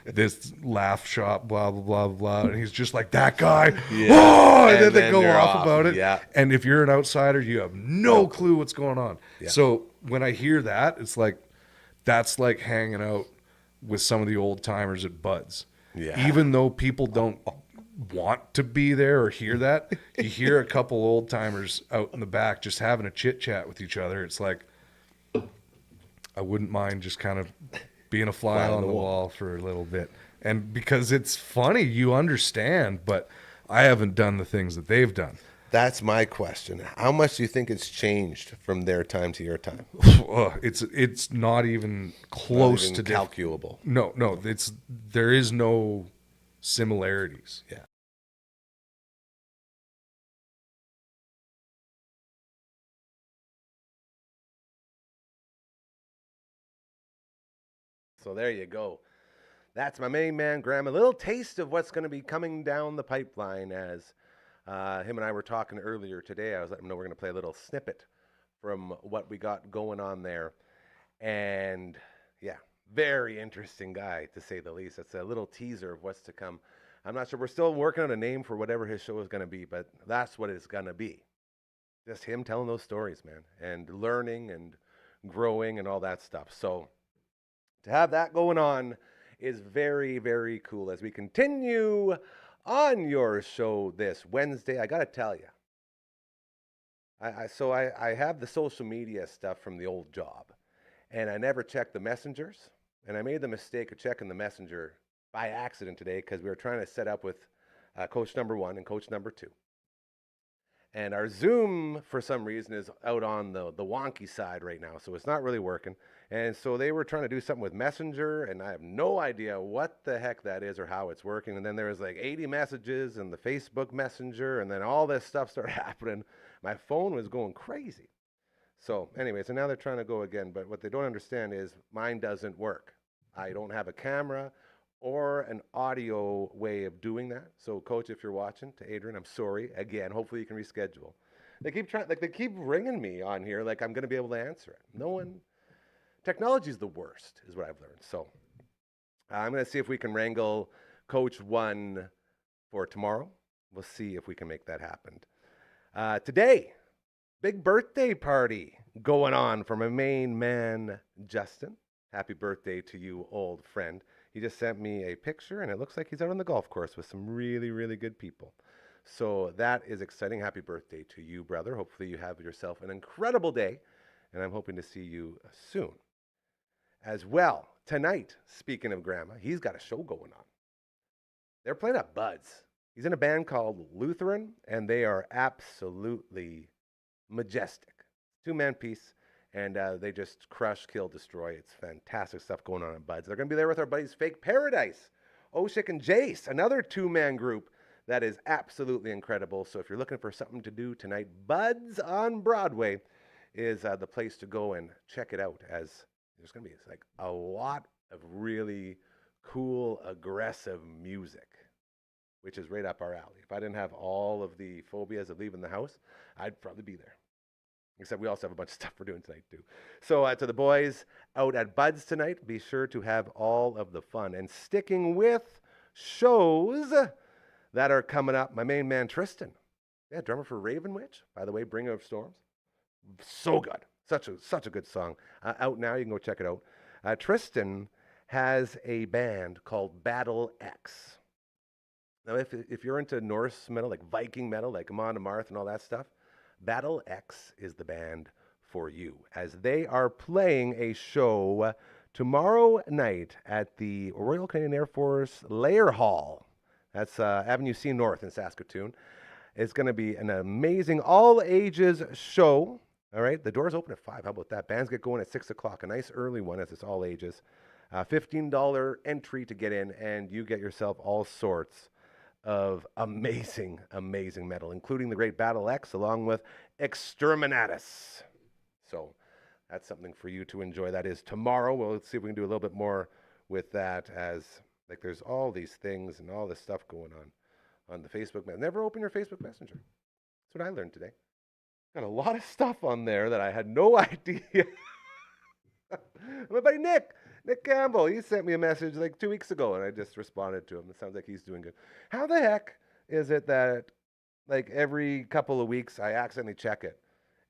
this laugh shop, blah, blah, blah, blah. And he's just like, that guy. Yeah. Oh, and then they go off about it. Yeah. And if you're an outsider, you have no clue what's going on. Yeah. So when I hear that, it's like, that's like hanging out with some of the old timers at Bud's. Yeah. Even though people don't want to be there or hear that, you hear a couple old timers out in the back just having a chit chat with each other. It's like, I wouldn't mind just kind of being a fly on the wall for a little bit. And because it's funny, you understand, but I haven't done the things that they've done. That's my question. How much do you think it's changed from their time to your time? It's not even close Not even to calculable. No, there is no similarities. Yeah. So there you go. That's my main man, Graham. A little taste of what's going to be coming down the pipeline as him and I were talking earlier today. I was letting him know we're going to play a little snippet from what we got going on there. And yeah, very interesting guy, to say the least. It's a little teaser of what's to come. I'm not sure. We're still working on a name for whatever his show is going to be, but that's what it's going to be. Just him telling those stories, man, and learning and growing and all that stuff. So to have that going on is very, very cool. As we continue on your show this Wednesday, I got to tell you, I have the social media stuff from the old job, and I never checked the messengers, and I made the mistake of checking the messenger by accident today because we were trying to set up with coach number 1 and coach number 2. And our Zoom, for some reason, is out on the wonky side right now, so it's not really working. And so they were trying to do something with Messenger, and I have no idea what the heck that is or how it's working. And then there was like 80 messages in the Facebook Messenger, and then all this stuff started happening. My phone was going crazy. So anyway, so now they're trying to go again, but what they don't understand is mine doesn't work. I don't have a camera or an audio way of doing that. So coach, if you're watching, to Adrian, I'm sorry. Again, hopefully you can reschedule. They keep trying, they keep ringing me on here like I'm going to be able to answer it. Technology is the worst, is what I've learned. So I'm going to see if we can wrangle coach 1 for tomorrow. We'll see if we can make that happen. Today, big birthday party going on for my main man, Justin. Happy birthday to you, old friend. He just sent me a picture, and it looks like he's out on the golf course with some really, really good people. So that is exciting. Happy birthday to you, brother. Hopefully you have yourself an incredible day, and I'm hoping to see you soon. As well, tonight, speaking of Grandma, he's got a show going on. They're playing at Bud's. He's in a band called Dufferin, and they are absolutely majestic. Two-man piece, and they just crush, kill, destroy. It's fantastic stuff going on at Bud's. They're going to be there with our buddies Fake Paradise, Oshik and Jace, another two-man group that is absolutely incredible. So if you're looking for something to do tonight, Bud's on Broadway is the place to go and check it out, as there's going to be like a lot of really cool, aggressive music, which is right up our alley. If I didn't have all of the phobias of leaving the house, I'd probably be there. Except we also have a bunch of stuff we're doing tonight, too. So to the boys out at Bud's tonight, be sure to have all of the fun. And sticking with shows that are coming up, my main man, Tristan. Yeah, drummer for Raven Witch. By the way, Bringer of Storms. So good. Such a good song. Out now. You can go check it out. Tristan has a band called Battle X. Now, if you're into Norse metal, like Viking metal, like Amon Amarth and all that stuff, Battle X is the band for you, as they are playing a show tomorrow night at the Royal Canadian Air Force Lair Hall. That's Avenue C North in Saskatoon. It's going to be an amazing all-ages show. All right, the doors open at 5. How about that? Bands get going at 6 o'clock. A nice early one, as it's all ages. $15 entry to get in, and you get yourself all sorts of amazing, amazing metal, including the great Battle X, along with Exterminatus. So that's something for you to enjoy. That is tomorrow. We'll see if we can do a little bit more with that, as like there's all these things and all this stuff going on the Facebook Messenger. Never open your Facebook Messenger. That's what I learned today. Got a lot of stuff on there that I had no idea. My buddy Nick Campbell, he sent me a message like 2 weeks ago, and I just responded to him. It sounds like he's doing good. How the heck is it that like every couple of weeks I accidentally check it,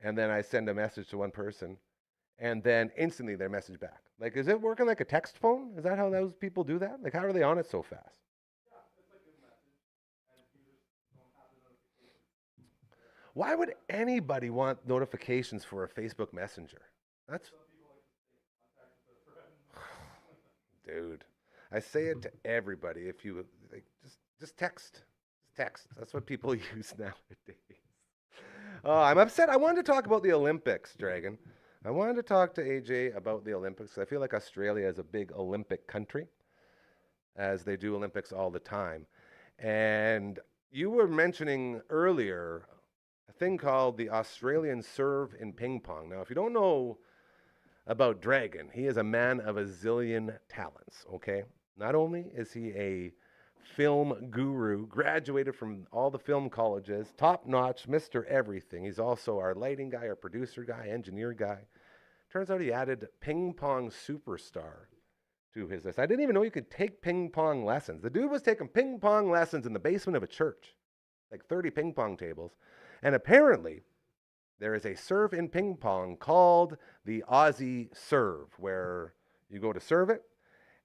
and then I send a message to one person, and then instantly they message back? Like, is it working like a text phone? Is that how those people do that? Like, how are they on it so fast? Why would anybody want notifications for a Facebook Messenger? That's dude. I say it to everybody. If you like, just text. Text. That's what people use nowadays. I'm upset. I wanted to talk about the Olympics, Dragon. I wanted to talk to AJ about the Olympics. I feel like Australia is a big Olympic country, as they do Olympics all the time. And you were mentioning earlier a thing called the Australian serve in ping pong. Now, if you don't know about Dragon, he is a man of a zillion talents, okay? Not only is he a film guru, graduated from all the film colleges, top-notch, Mr. Everything. He's also our lighting guy, our producer guy, engineer guy. Turns out he added ping pong superstar to his list. I didn't even know you could take ping pong lessons. The dude was taking ping pong lessons in the basement of a church, like 30 ping pong tables. And apparently, there is a serve in ping pong called the Aussie serve, where you go to serve it,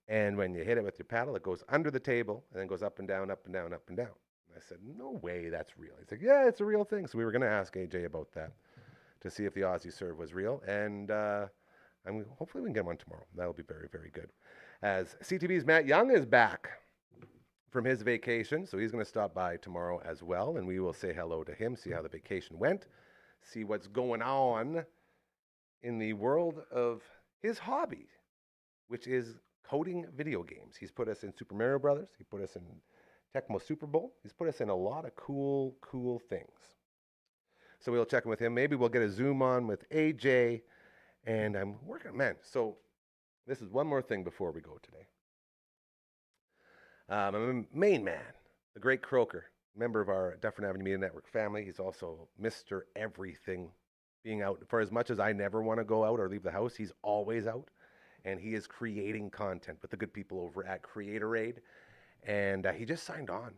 and when you hit it with your paddle, it goes under the table, and then goes up and down, up and down, up and down. And I said, no way, that's real. He's like, yeah, it's a real thing. So we were going to ask AJ about that to see if the Aussie serve was real. And hopefully we can get one tomorrow. That'll be very, very good. As CTV's Matt Young is back from his vacation, so he's going to stop by tomorrow as well, and we will say hello to him, see how the vacation went, see what's going on in the world of his hobby, which is coding video games. He's put us in Super Mario Brothers. He put us in Tecmo Super Bowl. He's put us in a lot of cool things. So we'll check in with him. Maybe we'll get a Zoom on with AJ, and I'm working, man. So this is one more thing before we go today. My main man, the great Croker, member of our Dufferin Avenue Media Network family. He's also Mr. Everything, being out. For as much as I never want to go out or leave the house, he's always out. And he is creating content with the good people over at Creator Aid. And he just signed on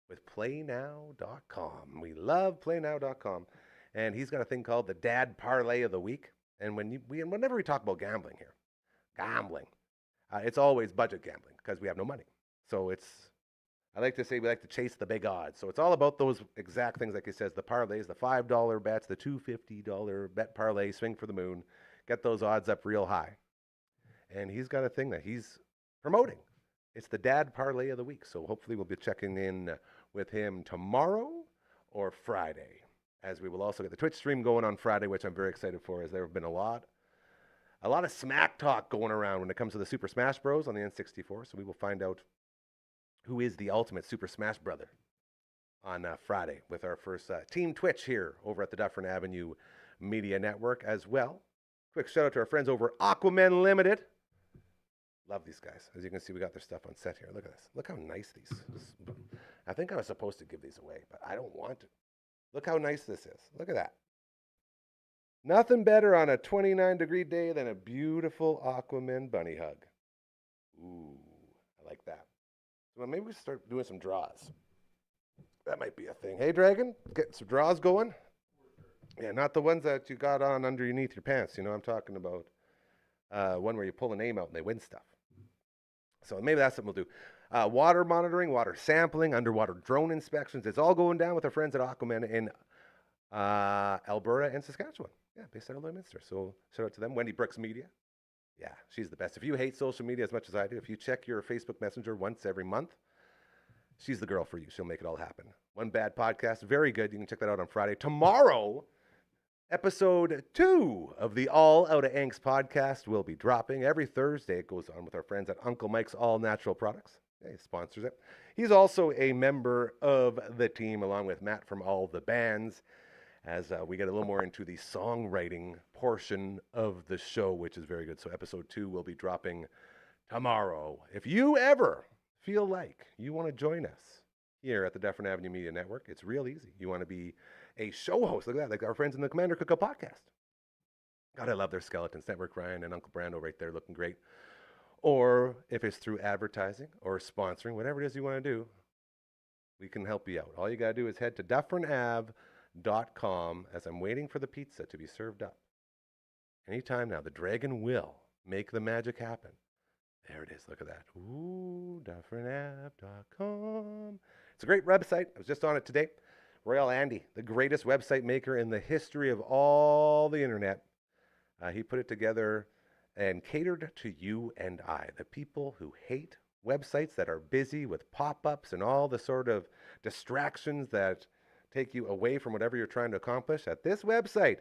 with PlayNow.com. We love PlayNow.com. And he's got a thing called the Dad Parlay of the Week. And whenever we talk about gambling here, it's always budget gambling because we have no money. So I like to say we like to chase the big odds. So it's all about those exact things, like he says, the parlays, the $5 bets, the $250 bet parlay, swing for the moon, get those odds up real high. And he's got a thing that he's promoting. It's the Dad Parlay of the Week. So hopefully we'll be checking in with him tomorrow or Friday, as we will also get the Twitch stream going on Friday, which I'm very excited for, as there have been a lot of smack talk going around when it comes to the Super Smash Bros. On the N64. So we will find out who is the ultimate Super Smash brother on Friday with our first Team Twitch here over at the Dufferin Avenue Media Network as well. Quick shout out to our friends over Aquaman Limited. Love these guys. As you can see, we got their stuff on set here. Look at this. Look how nice these. I think I was supposed to give these away, but I don't want to. Look how nice this is. Look at that. Nothing better on a 29-degree day than a beautiful Aquaman bunny hug. Ooh, I like that. Well, maybe we start doing some draws. That might be a thing. Hey, Dragon, getting some draws going? Yeah, not the ones that you got on underneath your pants. You know, I'm talking about one where you pull a name out and they win stuff. So maybe that's something we'll do. Water monitoring, water sampling, underwater drone inspections. It's all going down with our friends at Aquaman in Alberta and Saskatchewan. Yeah, based out of Lloydminster. So shout out to them. Wendy Brooks Media. Yeah, she's the best. If you hate social media as much as I do, if you check your Facebook Messenger once every month, she's the girl for you. She'll make it all happen. One Bad Podcast, very good. You can check that out on Friday. Tomorrow, episode 2 of the All Out of Angst podcast will be dropping. Every Thursday, it goes on with our friends at Uncle Mike's All Natural Products. He sponsors it. He's also a member of the team, along with Matt from All the Bands, as we get a little more into the songwriting portion of the show, which is very good. So episode 2 will be dropping tomorrow. If you ever feel like you want to join us here at the Dufferin Avenue Media Network, it's real easy. You want to be a show host, look at that, like our friends in the Commander Cookout podcast. God, I love their Skeletons Network, Ryan and Uncle Brando right there looking great. Or if it's through advertising or sponsoring, whatever it is you want to do, we can help you out. All you got to do is head to dufferinave.com as I'm waiting for the pizza to be served up. Anytime now, the Dragon will make the magic happen. There it is. Look at that. Ooh, dufferinave.com. It's a great website. I was just on it today. Royal Andy, the greatest website maker in the history of all the internet. He put it together and catered to you and I, the people who hate websites that are busy with pop-ups and all the sort of distractions that take you away from whatever you're trying to accomplish. At this website,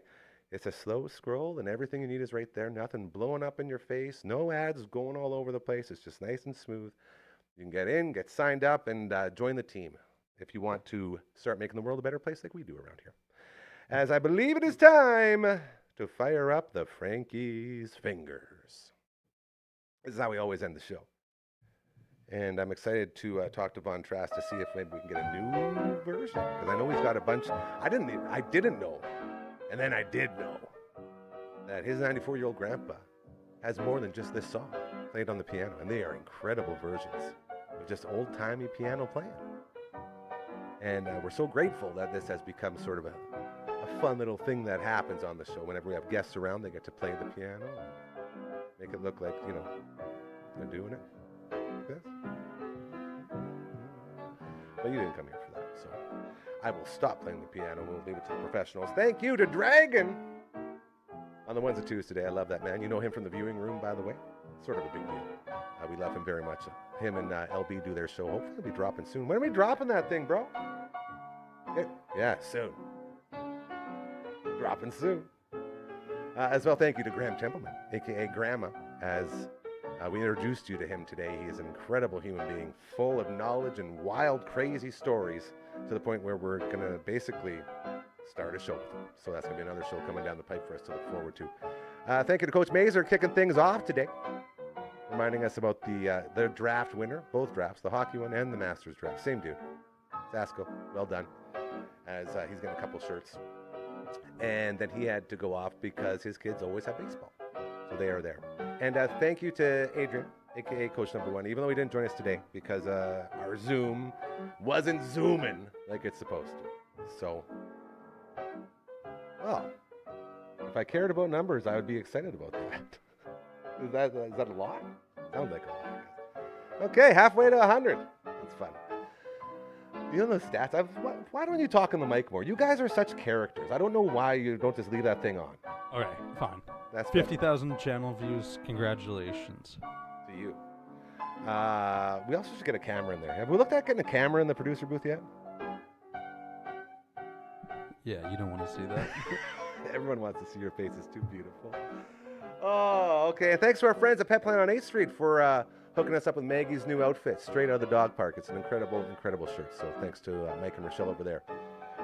it's a slow scroll and everything you need is right there. Nothing blowing up in your face. No ads going all over the place. It's just nice and smooth. You can get in, get signed up, and join the team if you want to start making the world a better place like we do around here. As I believe it is time to fire up the Frankie's Fingers. This is how we always end the show. And I'm excited to talk to Von Trask to see if maybe we can get a new version. Because I know he's got a bunch. I didn't know, and then I did know, that his 94-year-old grandpa has more than just this song played on the piano. And they are incredible versions of just old-timey piano playing. And we're so grateful that this has become sort of a fun little thing that happens on the show. Whenever we have guests around, they get to play the piano and make it look like, you know, they're doing it. Like this. But you didn't come here for that, so I will stop playing the piano and we'll leave it to the professionals. Thank you to Dragon on the ones and twos today. I love that man. You know him from the viewing room, by the way. Sort of a big deal. We love him very much. Him and LB do their show. Hopefully they'll be dropping soon. When are we dropping that thing, bro? Yeah, soon. Dropping soon. As well, thank you to Graham Templeman, a.k.a. Grandma, as we introduced you to him today. He is an incredible human being, full of knowledge and wild, crazy stories, to the point where we're going to basically start a show with him. So that's going to be another show coming down the pipe for us to look forward to. Thank you to Coach Mazer kicking things off today, reminding us about the draft winner, both drafts, the hockey one and the Masters draft. Same dude. Sasko, well done. As he's getting a couple shirts. And then he had to go off because his kids always have baseball. So they are there. And thank you to Adrian, a.k.a. Coach Number One, even though he didn't join us today because our Zoom wasn't zooming like it's supposed to. So, well, if I cared about numbers, I would be excited about that. Is that a lot? Is Sounds like a lot. Okay, halfway to 100. That's fun. You know the stats? Why don't you talk on the mic more? You guys are such characters. I don't know why you don't just leave that thing on. All right, fine. That's 50,000 channel views. Congratulations. to you. We also should get a camera in there. Have we looked at getting a camera in the producer booth yet? Yeah, you don't want to see that. Everyone wants to see your face. It's too beautiful. Oh, okay. And thanks to our friends at Pet Plant on 8th Street for hooking us up with Maggie's new outfit, straight out of the dog park. It's an incredible, incredible shirt. So thanks to Mike and Rochelle over there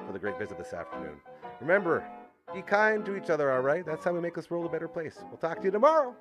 for the great visit this afternoon. Remember, be kind to each other, all right? That's how we make this world a better place. We'll talk to you tomorrow.